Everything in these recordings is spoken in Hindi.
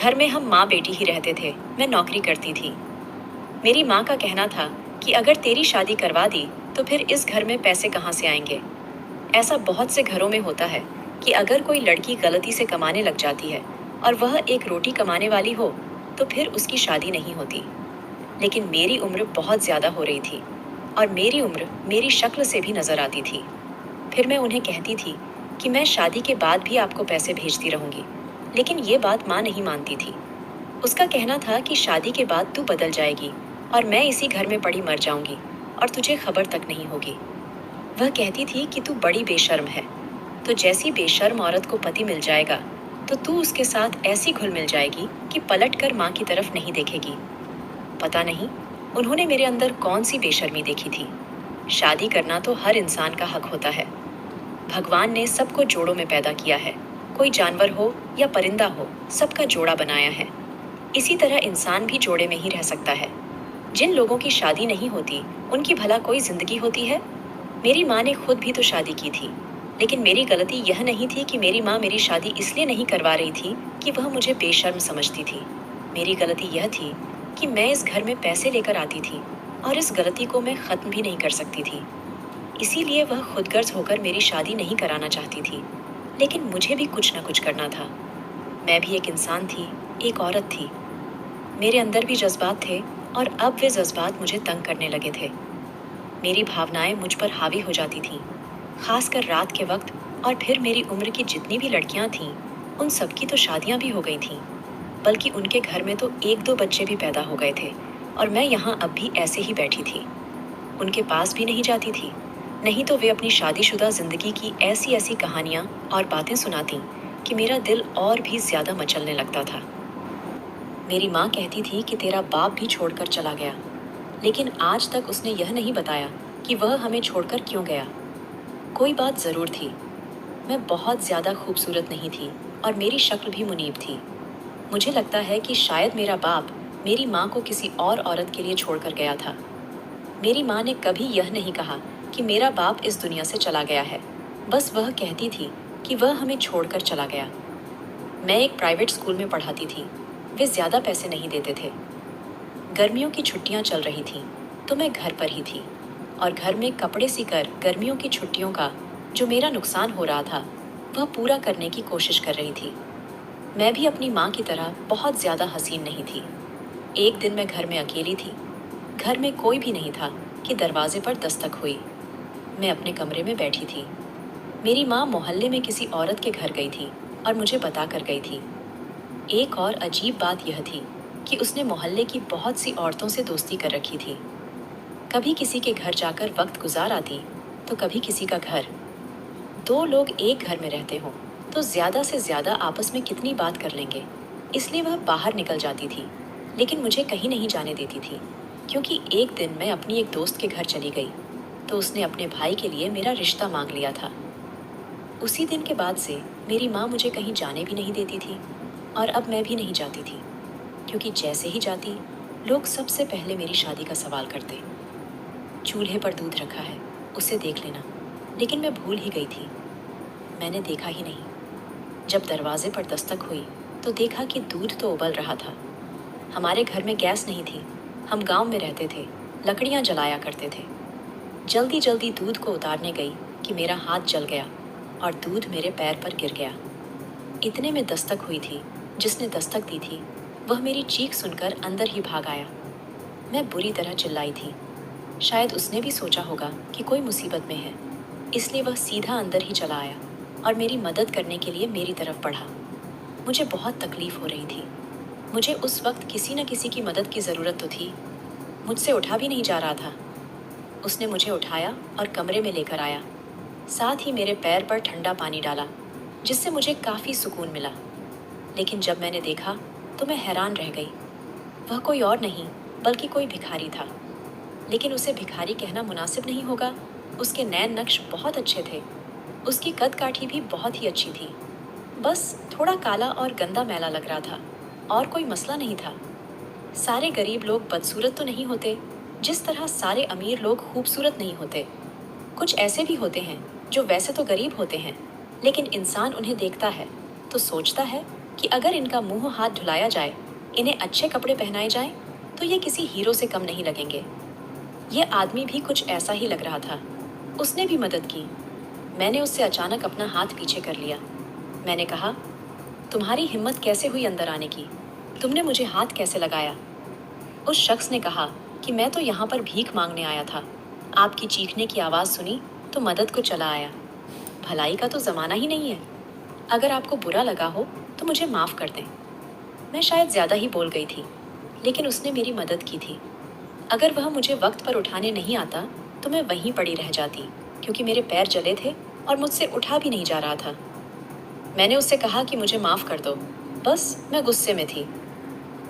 घर में हम माँ बेटी ही रहते थे। मैं नौकरी करती थी। मेरी माँ का कहना था कि अगर तेरी शादी करवा दी तो फिर इस घर में पैसे कहाँ से आएंगे। ऐसा बहुत से घरों में होता है कि अगर कोई लड़की गलती से कमाने लग जाती है और वह एक रोटी कमाने वाली हो तो फिर उसकी शादी नहीं होती। लेकिन मेरी उम्र बहुत ज्यादा हो रही थी और मेरी उम्र मेरी शक्ल से भी नजर आती थी। फिर मैं उन्हें कहती थी कि मैं शादी के बाद भी आपको पैसे भेजती रहूंगी, लेकिन ये बात माँ नहीं मानती थी। उसका कहना था कि शादी के बाद तू बदल जाएगी और मैं इसी घर में पड़ी मर जाऊंगी और तुझे खबर तक नहीं होगी। वह कहती थी कि तू बड़ी बेशर्म है, तो जैसी बेशर्म औरत को पति मिल जाएगा तो तू उसके साथ ऐसी घुल मिल जाएगी कि पलट कर माँ की तरफ नहीं देखेगी। पता नहीं उन्होंने मेरे अंदर कौन सी बेशर्मी देखी थी। शादी करना तो हर इंसान का हक होता है। भगवान ने सबको जोड़ों में पैदा किया है। कोई जानवर हो या परिंदा हो, सबका जोड़ा बनाया है। इसी तरह इंसान भी जोड़े में ही रह सकता है। जिन लोगों की शादी नहीं होती उनकी भला कोई जिंदगी होती है। मेरी माँ ने खुद भी तो शादी की थी, लेकिन मेरी गलती यह नहीं थी कि मेरी माँ मेरी शादी इसलिए नहीं करवा रही थी कि वह मुझे बेशर्म समझती थी। मेरी गलती यह थी कि मैं इस घर में पैसे लेकर आती थी और इस गलती को मैं खत्म भी नहीं कर सकती थी। इसीलिए वह खुदगर्ज होकर मेरी शादी नहीं कराना चाहती थी, लेकिन मुझे भी कुछ न कुछ करना था। मैं भी एक इंसान थी, एक औरत थी। मेरे अंदर भी जज्बात थे और अब वे जज्बात मुझे तंग करने लगे थे। मेरी भावनाएं मुझ पर हावी हो जाती थीं, खासकर रात के वक्त। और फिर मेरी उम्र की जितनी भी लड़कियां थीं, उन सबकी तो शादियां भी हो गई थीं, बल्कि उनके घर में तो एक दो बच्चे भी पैदा हो गए थे और मैं यहाँ अब भी ऐसे ही बैठी थी। उनके पास भी नहीं जाती थी, नहीं तो वे अपनी शादीशुदा जिंदगी की ऐसी ऐसी कहानियां और बातें सुनाती कि मेरा दिल और भी ज्यादा मचलने लगता था। मेरी माँ कहती थी कि तेरा बाप भी छोड़कर चला गया, लेकिन आज तक उसने यह नहीं बताया कि वह हमें छोड़कर क्यों गया। कोई बात जरूर थी। मैं बहुत ज्यादा खूबसूरत नहीं थी और मेरी शक्ल भी मुनीब थी। मुझे लगता है कि शायद मेरा बाप मेरी माँ को किसी और औरत के लिए छोड़कर गया था। मेरी माँ ने कभी यह नहीं कहा कि मेरा बाप इस दुनिया से चला गया है। बस वह कहती थी कि वह हमें छोड़कर चला गया। मैं एक प्राइवेट स्कूल में पढ़ाती थी। वे ज्यादा पैसे नहीं देते थे। गर्मियों की छुट्टियां चल रही थीं, तो मैं घर पर ही थी और घर में कपड़े सीकर गर्मियों की छुट्टियों का जो मेरा नुकसान हो रहा था वह पूरा करने की कोशिश कर रही थी। मैं भी अपनी माँ की तरह बहुत ज्यादा हसीन नहीं थी। एक दिन मैं घर में अकेली थी। घर में कोई भी नहीं था कि दरवाजे पर दस्तक हुई। मैं अपने कमरे में बैठी थी। मेरी माँ मोहल्ले में किसी औरत के घर गई थी और मुझे बता कर गई थी। एक और अजीब बात यह थी कि उसने मोहल्ले की बहुत सी औरतों से दोस्ती कर रखी थी। कभी किसी के घर जाकर वक्त गुजार आती तो कभी किसी का घर। दो लोग एक घर में रहते हों तो ज्यादा से ज्यादा आपस में कितनी बात कर लेंगे, इसलिए वह बाहर निकल जाती थी, लेकिन मुझे कहीं नहीं जाने देती थी। क्योंकि एक दिन मैं अपनी एक दोस्त के घर चली गई तो उसने अपने भाई के लिए मेरा रिश्ता मांग लिया था। उसी दिन के बाद से मेरी माँ मुझे कहीं जाने भी नहीं देती थी और अब मैं भी नहीं जाती थी, क्योंकि जैसे ही जाती लोग सबसे पहले मेरी शादी का सवाल करते। चूल्हे पर दूध रखा है, उसे देख लेना। लेकिन मैं भूल ही गई थी। मैंने देखा ही नहीं। जब दरवाजे पर दस्तक हुई तो देखा कि दूध तो उबल रहा था। हमारे घर में गैस नहीं थी, हम गांव में रहते थे, लकड़ियां जलाया करते थे। जल्दी जल्दी दूध को उतारने गई कि मेरा हाथ जल गया और दूध मेरे पैर पर गिर गया। इतने में दस्तक हुई थी। जिसने दस्तक दी थी वह मेरी चीख सुनकर अंदर ही भाग आया। मैं बुरी तरह चिल्लाई थी। शायद उसने भी सोचा होगा कि कोई मुसीबत में है, इसलिए वह सीधा अंदर ही चला आया और मेरी मदद करने के लिए मेरी तरफ बढ़ा। मुझे बहुत तकलीफ हो रही थी। मुझे उस वक्त किसी न किसी की मदद की ज़रूरत तो थी। मुझसे उठा भी नहीं जा रहा था। उसने मुझे उठाया और कमरे में लेकर आया। साथ ही मेरे पैर पर ठंडा पानी डाला, जिससे मुझे काफ़ी सुकून मिला। लेकिन जब मैंने देखा तो मैं हैरान रह गई। वह कोई और नहीं बल्कि कोई भिखारी था। लेकिन उसे भिखारी कहना मुनासिब नहीं होगा। उसके नैन नक्श बहुत अच्छे थे। उसकी कद काठी भी बहुत ही अच्छी थी। बस थोड़ा काला और गंदा मैला लग रहा था, और कोई मसला नहीं था। सारे गरीब लोग बदसूरत तो नहीं होते, जिस तरह सारे अमीर लोग खूबसूरत नहीं होते। कुछ ऐसे भी होते हैं जो वैसे तो गरीब होते हैं, लेकिन इंसान उन्हें देखता है तो सोचता है कि अगर इनका मुंह हाथ धुलाया जाए, इन्हें अच्छे कपड़े पहनाए जाएं, तो ये किसी हीरो से कम नहीं लगेंगे। ये आदमी भी कुछ ऐसा ही लग रहा था। उसने भी मदद की। मैंने उससे अचानक अपना हाथ पीछे कर लिया। मैंने कहा, तुम्हारी हिम्मत कैसे हुई अंदर आने की? तुमने मुझे हाथ कैसे लगाया? उस शख्स ने कहा कि मैं तो यहाँ पर भीख मांगने आया था। आपकी चीखने की आवाज़ सुनी तो मदद को चला आया। भलाई का तो ज़माना ही नहीं है। अगर आपको बुरा लगा हो तो मुझे माफ़ कर दें। मैं शायद ज़्यादा ही बोल गई थी, लेकिन उसने मेरी मदद की थी। अगर वह मुझे वक्त पर उठाने नहीं आता तो मैं वहीं पड़ी रह जाती, क्योंकि मेरे पैर जले थे और मुझसे उठा भी नहीं जा रहा था। मैंने उससे कहा कि मुझे माफ़ कर दो, बस मैं गुस्से में थी।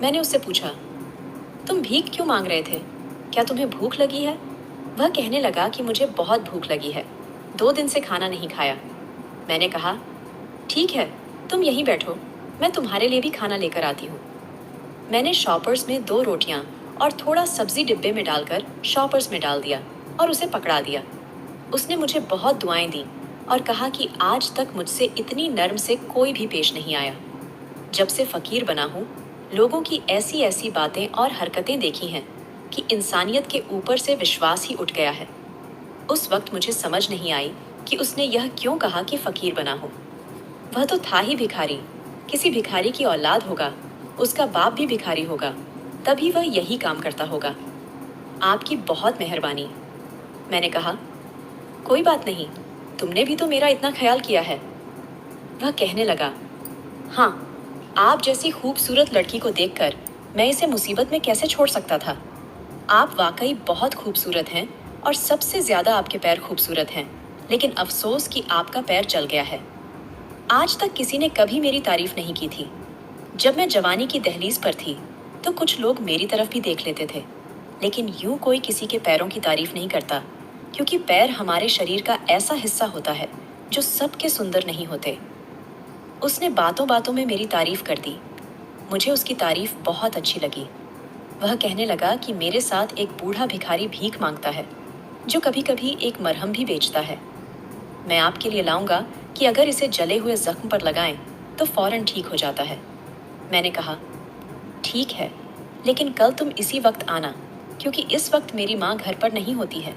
मैंने उससे पूछा, तुम भीख क्यों मांग रहे थे? क्या तुम्हें भूख लगी है? वह कहने लगा कि मुझे बहुत भूख लगी है, 2 दिन से खाना नहीं खाया। मैंने कहा, ठीक है, तुम यहीं बैठो, मैं तुम्हारे लिए भी खाना लेकर आती हूँ। मैंने शॉपर्स में 2 रोटियां और थोड़ा सब्जी डिब्बे में डालकर शॉपर्स में डाल दिया और उसे पकड़ा दिया। उसने मुझे बहुत दुआएं दी और कहा कि आज तक मुझसे इतनी नर्म से कोई भी पेश नहीं आया। जब से फकीर बना हूँ, लोगों की ऐसी ऐसी बातें और हरकतें देखी हैं कि इंसानियत के ऊपर से विश्वास ही उठ गया है। उस वक्त मुझे समझ नहीं आई कि उसने यह क्यों कहा कि फकीर बना हो। वह तो था ही भिखारी, किसी भिखारी की औलाद होगा, उसका बाप भी भिखारी होगा, तभी वह यही काम करता होगा। आपकी बहुत मेहरबानी। मैंने कहा, कोई बात नहीं, तुमने भी तो मेरा इतना ख्याल किया है। वह कहने लगा, हाँ, आप जैसी खूबसूरत लड़की को देखकर मैं इसे मुसीबत में कैसे छोड़ सकता था। आप वाकई बहुत खूबसूरत हैं और सबसे ज्यादा आपके पैर खूबसूरत हैं, लेकिन अफसोस कि आपका पैर जल गया है। आज तक किसी ने कभी मेरी तारीफ नहीं की थी। जब मैं जवानी की दहलीज पर थी तो कुछ लोग मेरी तरफ भी देख लेते थे, लेकिन यूं कोई किसी के पैरों की तारीफ नहीं करता, क्योंकि पैर हमारे शरीर का ऐसा हिस्सा होता है जो सबके सुंदर नहीं होते। उसने बातों बातों में मेरी तारीफ कर दी। मुझे उसकी तारीफ बहुत अच्छी लगी। वह कहने लगा कि मेरे साथ एक बूढ़ा भिखारी भीख मांगता है, जो कभी कभी एक मरहम भी बेचता है। मैं आपके लिए लाऊंगा कि अगर इसे जले हुए जख्म पर लगाएं तो फौरन ठीक हो जाता है। मैंने कहा, ठीक है, लेकिन कल तुम इसी वक्त आना, क्योंकि इस वक्त मेरी माँ घर पर नहीं होती है,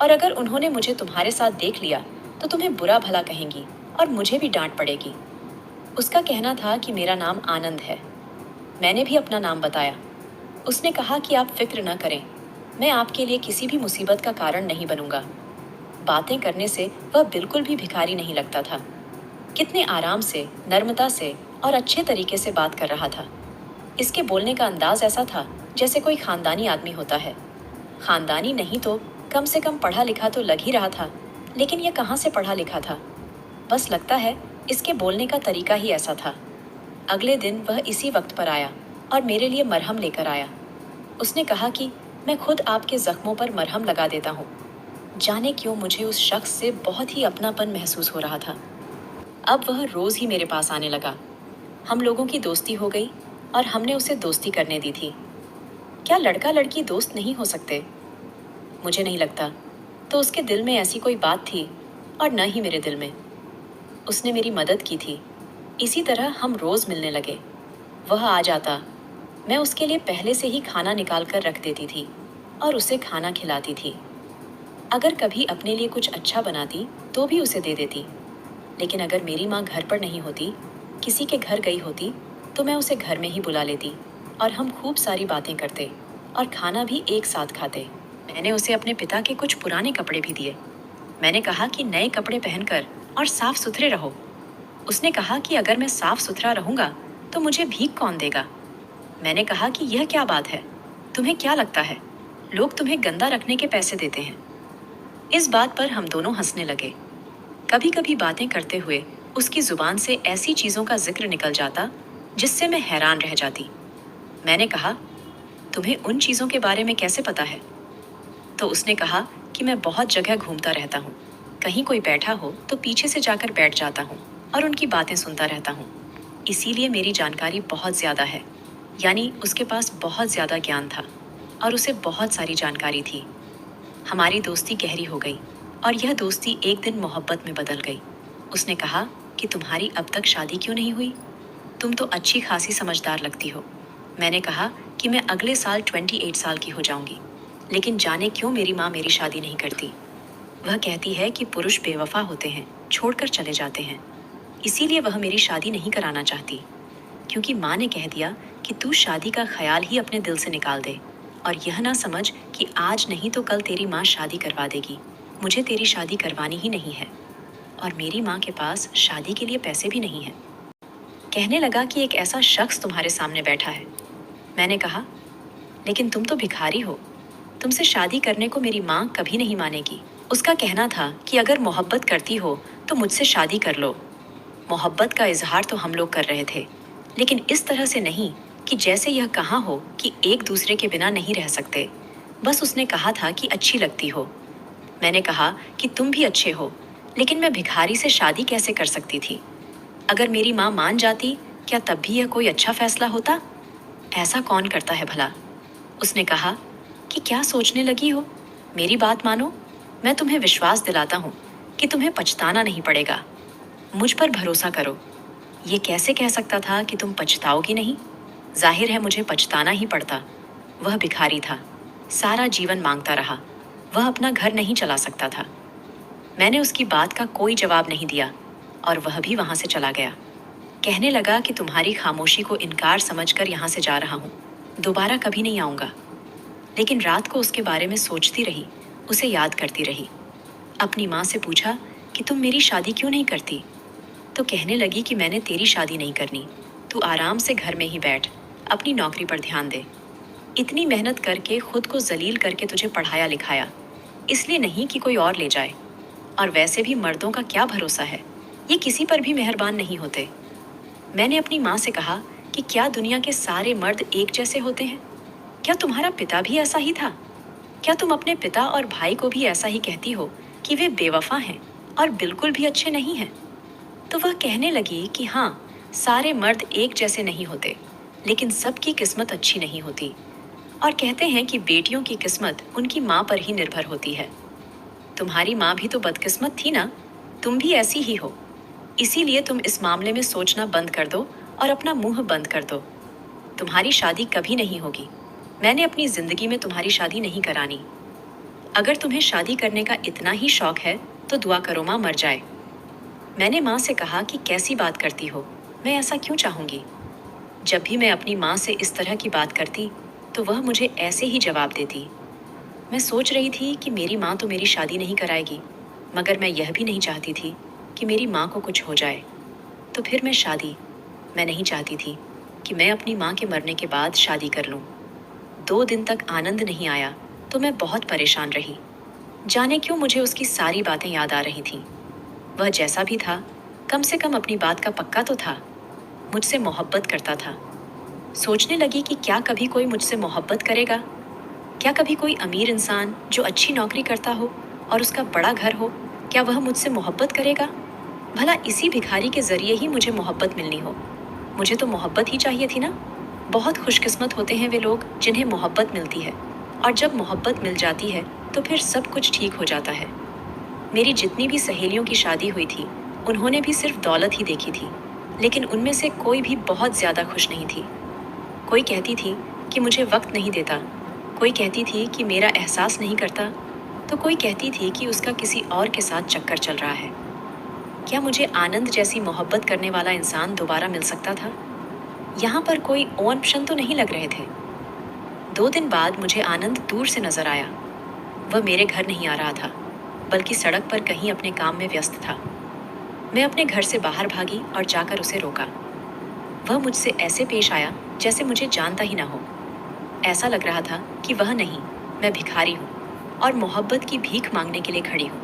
और अगर उन्होंने मुझे तुम्हारे साथ देख लिया तो तुम्हें बुरा भला कहेंगी और मुझे भी डांट पड़ेगी। उसका कहना था कि मेरा नाम आनंद है। मैंने भी अपना नाम बताया। उसने कहा कि आप फिक्र न करें, मैं आपके लिए किसी भी मुसीबत का कारण नहीं बनूंगा। बातें करने से वह बिल्कुल भी भिखारी नहीं लगता था। कितने आराम से, नर्मता से और अच्छे तरीके से बात कर रहा था। इसके बोलने का अंदाज ऐसा था जैसे कोई खानदानी आदमी होता है। खानदानी नहीं तो कम से कम पढ़ा लिखा तो लग ही रहा था, लेकिन यह कहाँ से पढ़ा लिखा था? बस लगता है इसके बोलने का तरीका ही ऐसा था। अगले दिन वह इसी वक्त पर आया और मेरे लिए मरहम लेकर आया। उसने कहा कि मैं खुद आपके जख्मों पर मरहम लगा देता हूँ। जाने क्यों मुझे उस शख्स से बहुत ही अपनापन महसूस हो रहा था। अब वह रोज ही मेरे पास आने लगा। हम लोगों की दोस्ती हो गई और हमने उसे दोस्ती करने दी थी। क्या लड़का लड़की दोस्त नहीं हो सकते? मुझे नहीं लगता। तो उसके दिल में ऐसी कोई बात थी और न ही मेरे दिल में। उसने मेरी मदद की थी। इसी तरह हम रोज मिलने लगे। वह आ जाता, मैं उसके लिए पहले से ही खाना निकाल कर रख देती थी और उसे खाना खिलाती थी। अगर कभी अपने लिए कुछ अच्छा बनाती तो भी उसे दे देती। लेकिन अगर मेरी माँ घर पर नहीं होती, किसी के घर गई होती, तो मैं उसे घर में ही बुला लेती और हम खूब सारी बातें करते और खाना भी एक साथ खाते। मैंने उसे अपने पिता के कुछ पुराने कपड़े भी दिए। मैंने कहा कि नए कपड़े पहनकर और साफ सुथरे रहो। उसने कहा कि अगर मैं साफ सुथरा रहूंगा तो मुझे भीख कौन देगा? मैंने कहा कि यह क्या बात है? तुम्हें क्या लगता है लोग तुम्हें गंदा रखने के पैसे देते हैं? इस बात पर हम दोनों हंसने लगे। कभी कभी बातें करते हुए उसकी जुबान से ऐसी चीजों का जिक्र निकल जाता जिससे मैं हैरान रह जाती। मैंने कहा, तुम्हें उन चीजों के बारे में कैसे पता है? तो उसने कहा कि मैं बहुत जगह घूमता रहता हूँ। कहीं कोई बैठा हो तो पीछे से जाकर बैठ जाता हूँ और उनकी बातें सुनता रहता हूँ। इसीलिए मेरी जानकारी बहुत ज्यादा है। यानी उसके पास बहुत ज्यादा ज्ञान था और उसे बहुत सारी जानकारी थी। हमारी दोस्ती गहरी हो गई और यह दोस्ती एक दिन मोहब्बत में बदल गई। उसने कहा कि तुम्हारी अब तक शादी क्यों नहीं हुई? तुम तो अच्छी खासी समझदार लगती हो। मैंने कहा कि मैं अगले साल 28 साल की हो जाऊंगी, लेकिन जाने क्यों मेरी माँ मेरी शादी नहीं करती। वह कहती है कि पुरुष बेवफा होते हैं, छोड़कर चले जाते हैं। इसीलिए वह मेरी शादी नहीं कराना चाहती, क्योंकि माँ ने कह दिया कि तू शादी का ख्याल ही अपने दिल से निकाल दे, और यह ना समझ कि आज नहीं तो कल तेरी माँ शादी करवा देगी। मुझे तेरी शादी करवानी ही नहीं है, और मेरी माँ के पास शादी के लिए पैसे भी नहीं हैं। कहने लगा कि एक ऐसा शख्स तुम्हारे सामने बैठा है। मैंने कहा, लेकिन तुम तो भिखारी हो, तुमसे शादी करने को मेरी माँ कभी नहीं मानेगी। उसका कहना था कि अगर मोहब्बत करती हो तो मुझसे शादी कर लो। मोहब्बत का इजहार तो हम लोग कर रहे थे, लेकिन इस तरह से नहीं कि जैसे यह कहा हो कि एक दूसरे के बिना नहीं रह सकते। बस उसने कहा था कि अच्छी लगती हो। मैंने कहा कि तुम भी अच्छे हो, लेकिन मैं भिखारी से शादी कैसे कर सकती थी? अगर मेरी माँ मान जाती, क्या तब भी यह कोई अच्छा फैसला होता? ऐसा कौन करता है भला? उसने कहा कि क्या सोचने लगी हो? मेरी बात मानो, मैं तुम्हें विश्वास दिलाता हूँ कि तुम्हें पछताना नहीं पड़ेगा। मुझ पर भरोसा करो। ये कैसे कह सकता था कि तुम पछताओगी नहीं? जाहिर है मुझे पछताना ही पड़ता। वह भिखारी था, सारा जीवन मांगता रहा। वह अपना घर नहीं चला सकता था। मैंने उसकी बात का कोई जवाब नहीं दिया, और वह भी वहां से चला गया। कहने लगा कि तुम्हारी खामोशी को इनकार समझकर यहाँ से जा रहा हूँ, दोबारा कभी नहीं आऊँगा। लेकिन रात को उसके बारे में सोचती रही, उसे याद करती रही। अपनी माँ से पूछा कि तुम मेरी शादी क्यों नहीं करती? तो कहने लगी कि मैंने तेरी शादी नहीं करनी, तू आराम से घर में ही बैठ, अपनी नौकरी पर ध्यान दे। इतनी मेहनत करके खुद को जलील करके तुझे पढ़ाया लिखाया, इसलिए नहीं कि कोई और ले जाए। और वैसे भी मर्दों का क्या भरोसा है, ये किसी पर भी मेहरबान नहीं होते। मैंने अपनी माँ से कहा कि क्या दुनिया के सारे मर्द एक जैसे होते हैं? क्या तुम्हारा पिता भी ऐसा ही था? क्या तुम अपने पिता और भाई को भी ऐसा ही कहती हो कि वे बेवफा हैं और बिल्कुल भी अच्छे नहीं हैं? तो वह कहने लगी कि हाँ, सारे मर्द एक जैसे नहीं होते, लेकिन सबकी किस्मत अच्छी नहीं होती। और कहते हैं कि बेटियों की किस्मत उनकी माँ पर ही निर्भर होती है। तुम्हारी माँ भी तो बदकिस्मत थी ना, तुम भी ऐसी ही हो। इसीलिए तुम इस मामले में सोचना बंद कर दो और अपना मुंह बंद कर दो। तुम्हारी शादी कभी नहीं होगी। मैंने अपनी जिंदगी में तुम्हारी शादी नहीं करानी। अगर तुम्हें शादी करने का इतना ही शौक है तो दुआ करो माँ मर जाए। मैंने माँ से कहा कि कैसी बात करती हो, मैं ऐसा क्यों चाहूंगी? जब भी मैं अपनी माँ से इस तरह की बात करती तो वह मुझे ऐसे ही जवाब देती। मैं सोच रही थी कि मेरी माँ तो मेरी शादी नहीं कराएगी, मगर मैं यह भी नहीं चाहती थी कि मेरी माँ को कुछ हो जाए। तो फिर मैं नहीं चाहती थी कि मैं अपनी माँ के मरने के बाद शादी कर लूँ। 2 दिन तक आनंद नहीं आया तो मैं बहुत परेशान रही। जाने क्यों मुझे उसकी सारी बातें याद आ रही थीं। वह जैसा भी था, कम से कम अपनी बात का पक्का तो था। मुझसे मोहब्बत करता था। सोचने लगी कि क्या कभी कोई मुझसे मोहब्बत करेगा? क्या कभी कोई अमीर इंसान जो अच्छी नौकरी करता हो और उसका बड़ा घर हो, क्या वह मुझसे मोहब्बत करेगा? भला इसी भिखारी के जरिए ही मुझे मोहब्बत मिलनी हो। मुझे तो मोहब्बत ही चाहिए थी ना। बहुत खुशकिस्मत होते हैं वे लोग जिन्हें मोहब्बत मिलती है, और जब मोहब्बत मिल जाती है तो फिर सब कुछ ठीक हो जाता है। मेरी जितनी भी सहेलियों की शादी हुई थी, उन्होंने भी सिर्फ दौलत ही देखी थी, लेकिन उनमें से कोई भी बहुत ज्यादा खुश नहीं थी। कोई कहती थी कि मुझे वक्त नहीं देता, कोई कहती थी कि मेरा एहसास नहीं करता, तो कोई कहती थी कि उसका किसी और के साथ चक्कर चल रहा है। क्या मुझे आनंद जैसी मोहब्बत करने वाला इंसान दोबारा मिल सकता था? यहाँ पर कोई ऑप्शन तो नहीं लग रहे थे। 2 दिन बाद मुझे आनंद दूर से नजर आया। वह मेरे घर नहीं आ रहा था, बल्कि सड़क पर कहीं अपने काम में व्यस्त था। मैं अपने घर से बाहर भागी और जाकर उसे रोका। वह मुझसे ऐसे पेश आया जैसे मुझे जानता ही ना हो। ऐसा लग रहा था कि वह नहीं, मैं भिखारी हूँ और मोहब्बत की भीख मांगने के लिए खड़ी हूँ,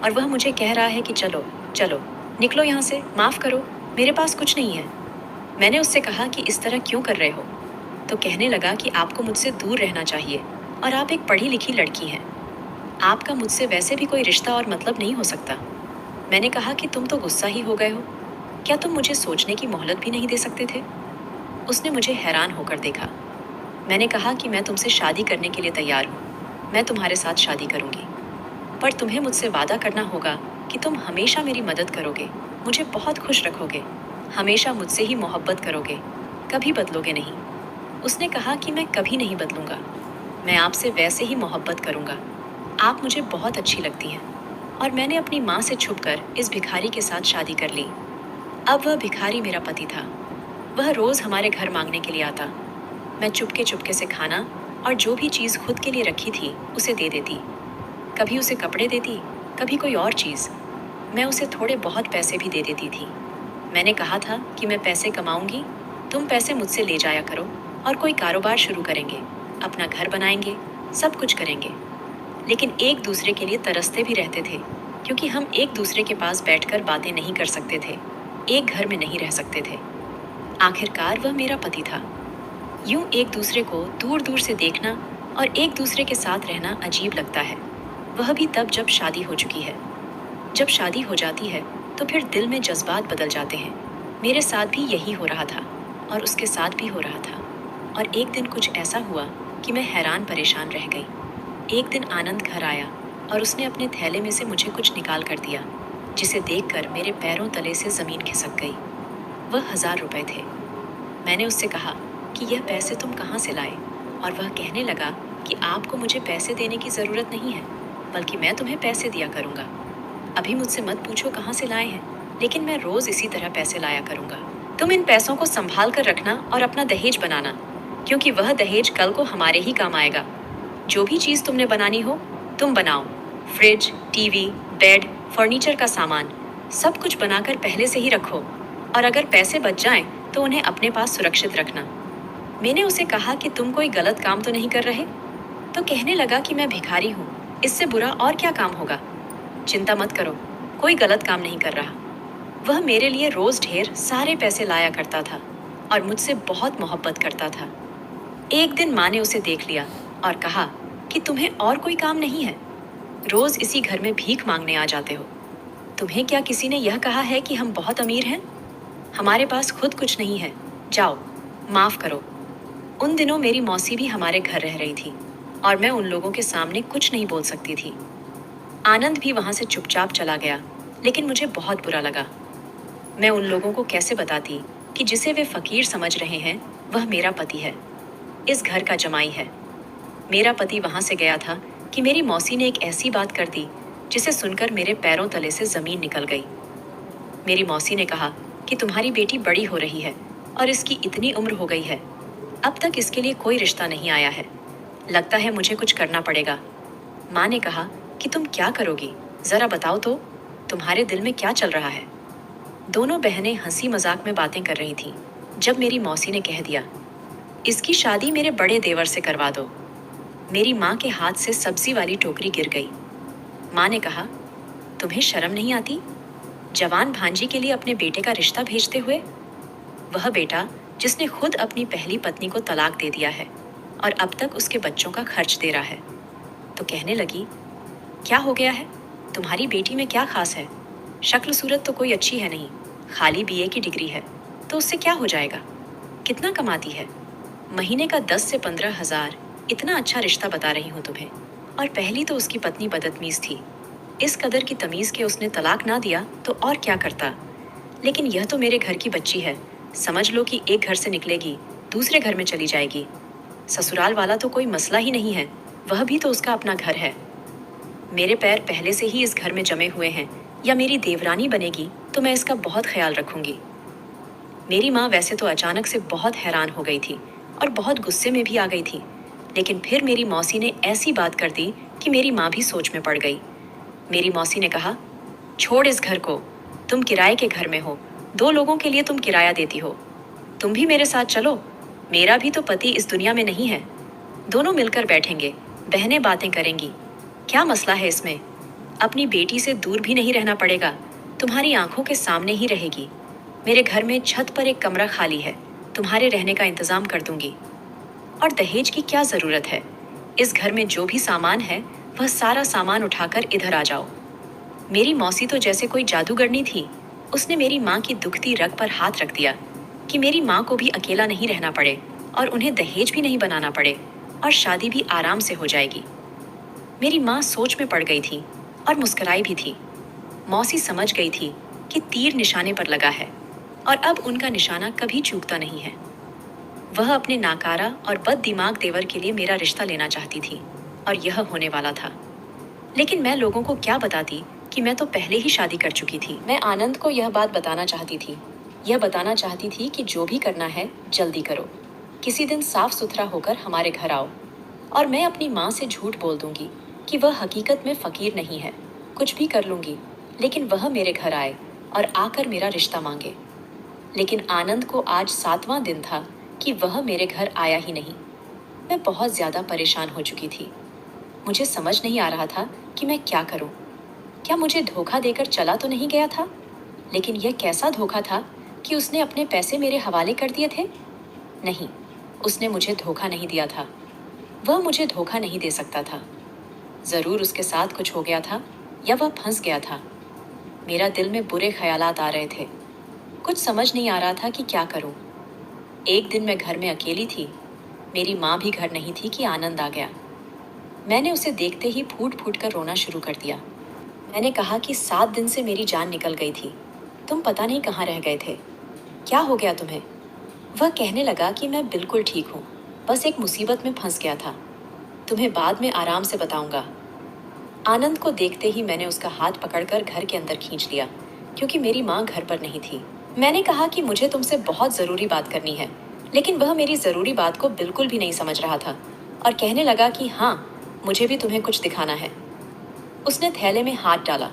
और वह मुझे कह रहा है कि चलो चलो, निकलो यहाँ से, माफ करो, मेरे पास कुछ नहीं है। मैंने उससे कहा कि इस तरह क्यों कर रहे हो? तो कहने लगा कि आपको मुझसे दूर रहना चाहिए, और आप एक पढ़ी लिखी लड़की हैं। आपका मुझसे वैसे भी कोई रिश्ता और मतलब नहीं हो सकता। मैंने कहा कि तुम तो गुस्सा ही हो गए हो, क्या तुम मुझे सोचने की मोहलत भी नहीं दे सकते थे? उसने मुझे हैरान होकर देखा। मैंने कहा कि मैं तुमसे शादी करने के लिए तैयार हूँ, मैं तुम्हारे साथ शादी करूँगी, पर तुम्हें मुझसे वादा करना होगा कि तुम हमेशा मेरी मदद करोगे, मुझे बहुत खुश रखोगे, हमेशा मुझसे ही मोहब्बत करोगे, कभी बदलोगे नहीं। उसने कहा कि मैं कभी नहीं बदलूंगा, मैं आपसे वैसे ही मोहब्बत करूंगा। आप मुझे बहुत अच्छी लगती हैं। और मैंने अपनी माँ से छुपकर इस भिखारी के साथ शादी कर ली। अब वह भिखारी मेरा पति था। वह रोज हमारे घर मांगने के लिए आता। मैं चुपके चुपके से खाना और जो भी चीज़ खुद के लिए रखी थी उसे दे देती। कभी उसे कपड़े देती, कभी कोई और चीज़। मैं उसे थोड़े बहुत पैसे भी दे देती थी। मैंने कहा था कि मैं पैसे कमाऊंगी, तुम पैसे मुझसे ले जाया करो और कोई कारोबार शुरू करेंगे, अपना घर बनाएंगे, सब कुछ करेंगे। लेकिन एक दूसरे के लिए तरसते भी रहते थे, क्योंकि हम एक दूसरे के पास बैठकर बातें नहीं कर सकते थे, एक घर में नहीं रह सकते थे। आखिरकार वह मेरा पति था। यूं एक दूसरे को दूर दूर से देखना और एक दूसरे के साथ रहना अजीब लगता है, वह भी तब जब शादी हो चुकी है। जब शादी हो जाती है तो फिर दिल में जज्बात बदल जाते हैं। मेरे साथ भी यही हो रहा था और उसके साथ भी हो रहा था। और एक दिन कुछ ऐसा हुआ कि मैं हैरान परेशान रह गई। एक दिन आनंद घर आया और उसने अपने थैले में से मुझे कुछ निकाल कर दिया, जिसे देखकर मेरे पैरों तले से जमीन खिसक गई। वह 1000 रुपए थे। मैंने उससे कहा कि यह पैसे तुम कहाँ से लाए? और वह कहने लगा कि आपको मुझे पैसे देने की ज़रूरत नहीं है, बल्कि मैं तुम्हें पैसे दिया करूँगा। अभी मुझसे मत पूछो कहाँ से लाए हैं, लेकिन मैं रोज़ इसी तरह पैसे लाया करूँगा। तुम इन पैसों को संभाल कर रखना और अपना दहेज बनाना, क्योंकि वह दहेज कल को हमारे ही काम आएगा। जो भी चीज़ तुमने बनानी हो, तुम बनाओ। फ्रिज, टीवी, बेड, फर्नीचर का सामान, सब कुछ बनाकर पहले से ही रखो। और अगर पैसे बच जाएं, तो उन्हें अपने पास सुरक्षित रखना। मैंने उसे कहा कि तुम कोई गलत काम तो नहीं कर रहे? तो कहने लगा कि मैं भिखारी हूँ, इससे बुरा और क्या काम होगा। चिंता मत करो, कोई गलत काम नहीं कर रहा। वह मेरे लिए रोज ढेर सारे पैसे लाया करता था और मुझसे बहुत मोहब्बत करता था। एक दिन माँ ने उसे देख लिया और कहा कि तुम्हें और कोई काम नहीं है, रोज इसी घर में भीख मांगने आ जाते हो। तुम्हें क्या किसी ने यह कहा है कि हम बहुत अमीर हैं? हमारे पास खुद कुछ नहीं है, जाओ, माफ करो। उन दिनों मेरी मौसी भी हमारे घर रह रही थी और मैं उन लोगों के सामने कुछ नहीं बोल सकती थी। आनंद भी वहां से चुपचाप चला गया, लेकिन मुझे बहुत बुरा लगा। मैं उन लोगों को कैसे बताती कि जिसे वे फकीर समझ रहे हैं वह मेरा पति है, इस घर का जमाई है। मेरा पति वहां से गया था कि मेरी मौसी ने एक ऐसी बात कर दी जिसे सुनकर मेरे पैरों तले से जमीन निकल गई। मेरी मौसी ने कहा कि तुम्हारी बेटी बड़ी हो रही है और इसकी इतनी उम्र हो गई है, अब तक इसके लिए कोई रिश्ता नहीं आया है, लगता है मुझे कुछ करना पड़ेगा। माँ ने कहा कि तुम क्या करोगी, जरा बताओ तो, तुम्हारे दिल में क्या चल रहा है? दोनों बहनें हंसी मजाक में बातें कर रही थीं जब मेरी मौसी ने कह दिया, इसकी शादी मेरे बड़े देवर से करवा दो। मेरी माँ के हाथ से सब्जी वाली टोकरी गिर गई। माँ ने कहा, तुम्हें शर्म नहीं आती, जवान भांजी के लिए अपने बेटे का रिश्ता भेजते हुए? वह बेटा जिसने खुद अपनी पहली पत्नी को तलाक दे दिया है और अब तक उसके बच्चों का खर्च दे रहा है। तो कहने लगी, क्या हो गया है, तुम्हारी बेटी में क्या खास है? शक्ल सूरत तो कोई अच्छी है नहीं, खाली बीए की डिग्री है, तो उससे क्या हो जाएगा? कितना कमाती है? महीने का 10 से 15 हज़ार। इतना अच्छा रिश्ता बता रही हूँ तुम्हें। और पहली तो उसकी पत्नी बदतमीज थी, इस कदर की तमीज के उसने तलाक ना दिया तो और क्या करता। लेकिन यह तो मेरे घर की बच्ची है, समझ लो कि एक घर से निकलेगी दूसरे घर में चली जाएगी। ससुराल वाला तो कोई मसला ही नहीं है, वह भी तो उसका अपना घर है। मेरे पैर पहले से ही इस घर में जमे हुए हैं, या मेरी देवरानी बनेगी तो मैं इसका बहुत ख्याल रखूंगी। मेरी माँ वैसे तो अचानक से बहुत हैरान हो गई थी और बहुत गुस्से में भी आ गई थी, लेकिन फिर मेरी मौसी ने ऐसी बात कर दी कि मेरी माँ भी सोच में पड़ गई। मेरी मौसी ने कहा, छोड़ इस घर को, तुम किराए के घर में हो, 2 लोगों के लिए तुम किराया देती हो, तुम भी मेरे साथ चलो, मेरा भी तो पति इस दुनिया में नहीं है। दोनों मिलकर बैठेंगे, बहनें बातें करेंगी, क्या मसला है इसमें? अपनी बेटी से दूर भी नहीं रहना पड़ेगा, तुम्हारी आंखों के सामने ही रहेगी। मेरे घर में छत पर एक कमरा खाली है, तुम्हारे रहने का इंतजाम कर दूंगी। और दहेज की क्या जरूरत है? इस घर में जो भी सामान है वह सारा सामान उठाकर इधर आ जाओ। मेरी मौसी तो जैसे कोई जादूगरनी थी, उसने मेरी माँ की दुखती रग पर हाथ रख दिया कि मेरी माँ को भी अकेला नहीं रहना पड़े और उन्हें दहेज भी नहीं बनाना पड़े और शादी भी आराम से हो जाएगी। मेरी माँ सोच में पड़ गई थी और मुस्कुराई भी थी। मौसी समझ गई थी कि तीर निशाने पर लगा है और अब उनका निशाना कभी चूकता नहीं है। वह अपने नाकारा और बद दिमाग देवर के लिए मेरा रिश्ता लेना चाहती थी और यह होने वाला था। लेकिन मैं लोगों को क्या बताती कि मैं तो पहले ही शादी कर चुकी थी। मैं आनंद को यह बात बताना चाहती थी। यह बताना चाहती थी कि जो भी करना है जल्दी करो। किसी दिन साफ सुथरा होकर हमारे घर आओ और मैं अपनी माँ से झूठ बोल दूंगी कि वह हकीकत में फकीर नहीं है। कुछ भी कर लूंगी, लेकिन वह मेरे घर आए और आकर मेरा रिश्ता मांगे। लेकिन आनंद को आज 7वां दिन था कि वह मेरे घर आया ही नहीं। मैं बहुत ज्यादा परेशान हो चुकी थी। मुझे समझ नहीं आ रहा था कि मैं क्या करूं। क्या मुझे धोखा देकर चला तो नहीं गया था? लेकिन यह कैसा धोखा था कि उसने अपने पैसे मेरे हवाले कर दिए थे? नहीं, उसने मुझे धोखा नहीं दिया था। वह मुझे धोखा नहीं दे सकता था। जरूर उसके साथ कुछ हो गया था या वह फंस गया था। मेरा दिल में बुरे ख्यालात आ रहे थे। कुछ समझ नहीं आ रहा था कि क्या करूं। एक दिन मैं घर में अकेली थी। मेरी माँ भी घर नहीं थी कि आनंद आ गया। मैंने उसे देखते ही फूट फूट कर रोना शुरू कर दिया। मैंने कहा कि 7 दिन से मेरी जान निकल गई थी। तुम पता नहीं कहाँ रह गए थे। क्या हो गया तुम्हें? वह कहने लगा कि मैं बिल्कुल ठीक हूँ, बस एक मुसीबत में फंस गया था। तुम्हें बाद में आराम से बताऊंगा। आनंद को देखते ही मैंने उसका हाथ पकड़कर घर के अंदर खींच लिया, क्योंकि मेरी माँ घर पर नहीं थी। मैंने कहा कि मुझे तुमसे बहुत ज़रूरी बात करनी है, लेकिन वह मेरी ज़रूरी बात को बिल्कुल भी नहीं समझ रहा था और कहने लगा कि हाँ, मुझे भी तुम्हें कुछ दिखाना है। उसने थैले में हाथ डाला।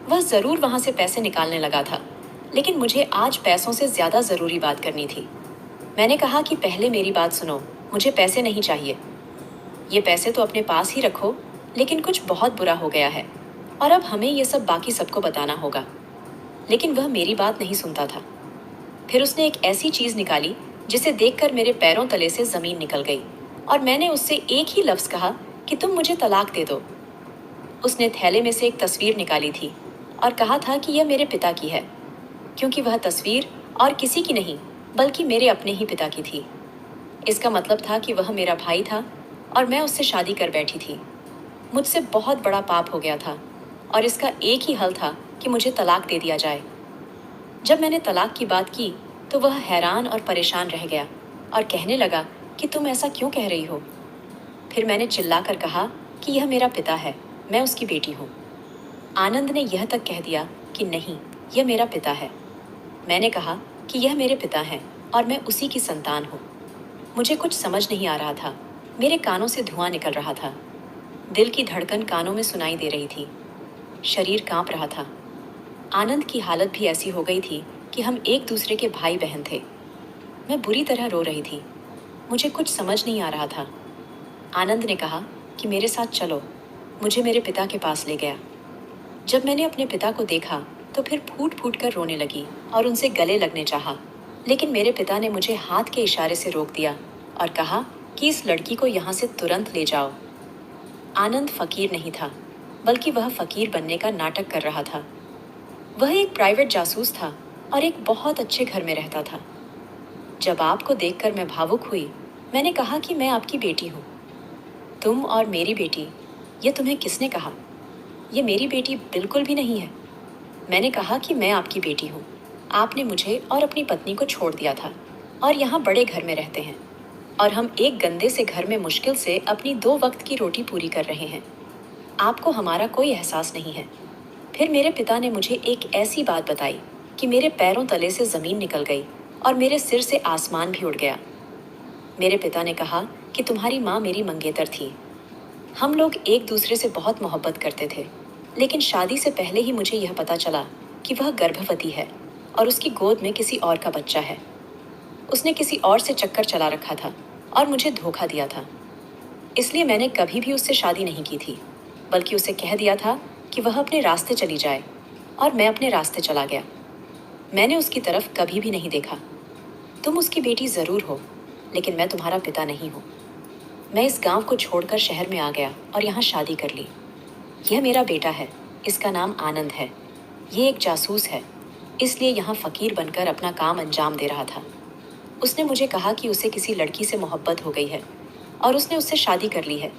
वह ज़रूर वहाँ से पैसे निकालने लगा था, लेकिन मुझे आज पैसों से ज़्यादा ज़रूरी बात करनी थी। मैंने कहा कि पहले मेरी बात सुनो, मुझे पैसे नहीं चाहिए। ये पैसे तो अपने पास ही रखो, लेकिन कुछ बहुत बुरा हो गया है और अब हमें ये सब बाकी सबको बताना होगा। लेकिन वह मेरी बात नहीं सुनता था। फिर उसने एक ऐसी चीज़ निकाली जिसे देखकर मेरे पैरों तले से ज़मीन निकल गई और मैंने उससे एक ही लफ्ज़ कहा कि तुम मुझे तलाक दे दो। उसने थैले में से एक तस्वीर निकाली थी और कहा था कि यह मेरे पिता की है, क्योंकि वह तस्वीर और किसी की नहीं बल्कि मेरे अपने ही पिता की थी। इसका मतलब था कि वह मेरा भाई था और मैं उससे शादी कर बैठी थी। मुझसे बहुत बड़ा पाप हो गया था और इसका एक ही हल था कि मुझे तलाक दे दिया जाए। जब मैंने तलाक की बात की तो वह हैरान और परेशान रह गया और कहने लगा कि तुम ऐसा क्यों कह रही हो। फिर मैंने चिल्लाकर कहा कि यह मेरा पिता है, मैं उसकी बेटी हूँ। आनंद ने यह तक कह दिया कि नहीं, यह मेरा पिता है। मैंने कहा कि यह मेरे पिता हैं और मैं उसी की संतान हूँ। मुझे कुछ समझ नहीं आ रहा था। मेरे कानों से धुआं निकल रहा था। दिल की धड़कन कानों में सुनाई दे रही थी। शरीर कांप रहा था। आनंद की हालत भी ऐसी हो गई थी कि हम एक दूसरे के भाई बहन थे। मैं बुरी तरह रो रही थी। मुझे कुछ समझ नहीं आ रहा था। आनंद ने कहा कि मेरे साथ चलो। मुझे मेरे पिता के पास ले गया। जब मैंने अपने पिता को देखा तो फिर फूट फूट कर रोने लगी और उनसे गले लगने चाहा, लेकिन मेरे पिता ने मुझे हाथ के इशारे से रोक दिया और कहा कि इस लड़की को यहाँ से तुरंत ले जाओ। आनंद फकीर नहीं था, बल्कि वह फकीर बनने का नाटक कर रहा था। वह एक प्राइवेट जासूस था और एक बहुत अच्छे घर में रहता था। जब आपको देखकर मैं भावुक हुई, मैंने कहा कि मैं आपकी बेटी हूँ। तुम और मेरी बेटी, ये तुम्हें किसने कहा? ये मेरी बेटी बिल्कुल भी नहीं है। मैंने कहा कि मैं आपकी बेटी हूँ। आपने मुझे और अपनी पत्नी को छोड़ दिया था और यहाँ बड़े घर में रहते हैं और हम एक गंदे से घर में मुश्किल से अपनी 2 वक्त की रोटी पूरी कर रहे हैं। आपको हमारा कोई एहसास नहीं है। फिर मेरे पिता ने मुझे एक ऐसी बात बताई कि मेरे पैरों तले से ज़मीन निकल गई और मेरे सिर से आसमान भी उड़ गया। मेरे पिता ने कहा कि तुम्हारी माँ मेरी मंगेतर थी। हम लोग एक दूसरे से बहुत मोहब्बत करते थे, लेकिन शादी से पहले ही मुझे यह पता चला कि वह गर्भवती है और उसकी गोद में किसी और का बच्चा है। उसने किसी और से चक्कर चला रखा था और मुझे धोखा दिया था। इसलिए मैंने कभी भी उससे शादी नहीं की थी, बल्कि उसे कह दिया था कि वह अपने रास्ते चली जाए और मैं अपने रास्ते चला गया। मैंने उसकी तरफ कभी भी नहीं देखा। तुम उसकी बेटी ज़रूर हो, लेकिन मैं तुम्हारा पिता नहीं हूँ। मैं इस गांव को छोड़कर शहर में आ गया और यहाँ शादी कर ली। यह मेरा बेटा है, इसका नाम आनंद है। ये एक जासूस है, इसलिए यहाँ फ़कीर बनकर अपना काम अंजाम दे रहा था। उसने मुझे कहा कि उसे किसी लड़की से मोहब्बत हो गई है और उसने उससे शादी कर ली है।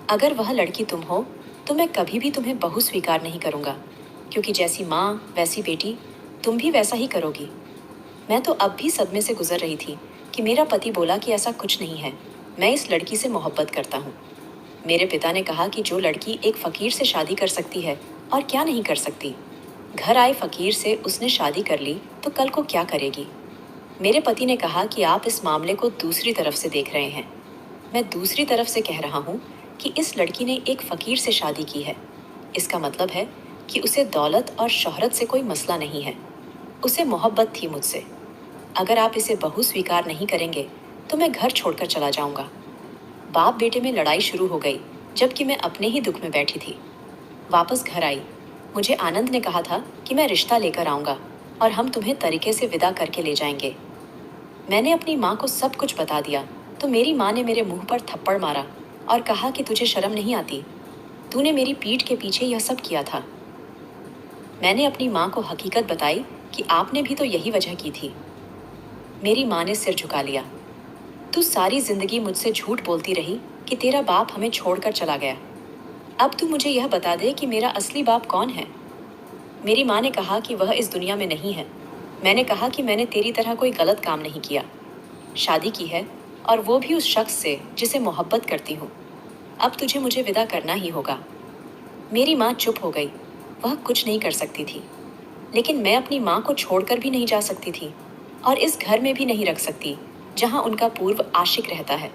अगर वह लड़की तुम हो तो मैं कभी भी तुम्हें बहू स्वीकार नहीं करूँगा, क्योंकि जैसी माँ वैसी बेटी, तुम भी वैसा ही करोगी। मैं तो अब भी सदमे से गुजर रही थी कि मेरा पति बोला कि ऐसा कुछ नहीं है, मैं इस लड़की से मोहब्बत करता हूँ। मेरे पिता ने कहा कि जो लड़की एक फकीर से शादी कर सकती है और क्या नहीं कर सकती। घर आए फकीर से उसने शादी कर ली तो कल को क्या करेगी। मेरे पति ने कहा कि आप इस मामले को दूसरी तरफ से देख रहे हैं। मैं दूसरी तरफ से कह रहा हूँ कि इस लड़की ने एक फकीर से शादी की है। इसका मतलब है कि उसे दौलत और शोहरत से कोई मसला नहीं है, उसे मोहब्बत थी मुझसे। अगर आप इसे बहू स्वीकार नहीं करेंगे तो मैं घर छोड़कर चला जाऊंगा। बाप बेटे में लड़ाई शुरू हो गई, जबकि मैं अपने ही दुख में बैठी थी। वापस घर आई। मुझे आनंद ने कहा था कि मैं रिश्ता लेकर आऊंगा और हम तुम्हें तरीके से विदा करके ले जाएंगे। मैंने अपनी माँ को सब कुछ बता दिया तो मेरी माँ ने मेरे मुंह पर थप्पड़ मारा और कहा कि तुझे शर्म नहीं आती, तूने मेरी पीठ के पीछे यह सब किया था। मैंने अपनी माँ को हकीकत बताई कि आपने भी तो यही वजह की थी। मेरी माँ ने सिर झुका लिया। तू सारी जिंदगी मुझसे झूठ बोलती रही कि तेरा बाप हमें छोड़कर चला गया। अब तू मुझे यह बता दे कि मेरा असली बाप कौन है। मेरी माँ ने कहा कि वह इस दुनिया में नहीं है। मैंने कहा कि मैंने तेरी तरह कोई गलत काम नहीं किया, शादी की है और वो भी उस शख्स से जिसे मोहब्बत करती हूँ। अब तुझे मुझे विदा करना ही होगा। मेरी माँ चुप हो गई। वह कुछ नहीं कर सकती थी, लेकिन मैं अपनी माँ को छोड़कर भी नहीं जा सकती थी और इस घर में भी नहीं रख सकती जहाँ उनका पूर्व आशिक रहता है।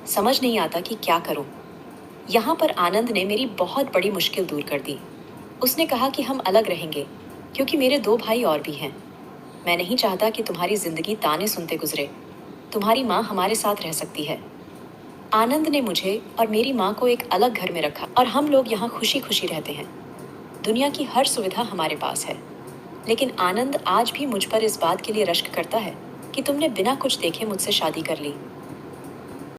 समझ नहीं आता कि क्या करूँ। यहाँ पर आनंद ने मेरी बहुत बड़ी मुश्किल दूर कर दी। उसने कहा कि हम अलग रहेंगे क्योंकि मेरे 2 भाई और भी हैं। मैं नहीं चाहता कि तुम्हारी जिंदगी ताने सुनते गुजरे। तुम्हारी माँ हमारे साथ रह सकती है। आनंद ने मुझे और मेरी माँ को एक अलग घर में रखा और हम लोग यहाँ खुशी खुशी रहते हैं। दुनिया की हर सुविधा हमारे पास है, लेकिन आनंद आज भी मुझ पर इस बात के लिए रश्क करता है कि तुमने बिना कुछ देखे मुझसे शादी कर ली।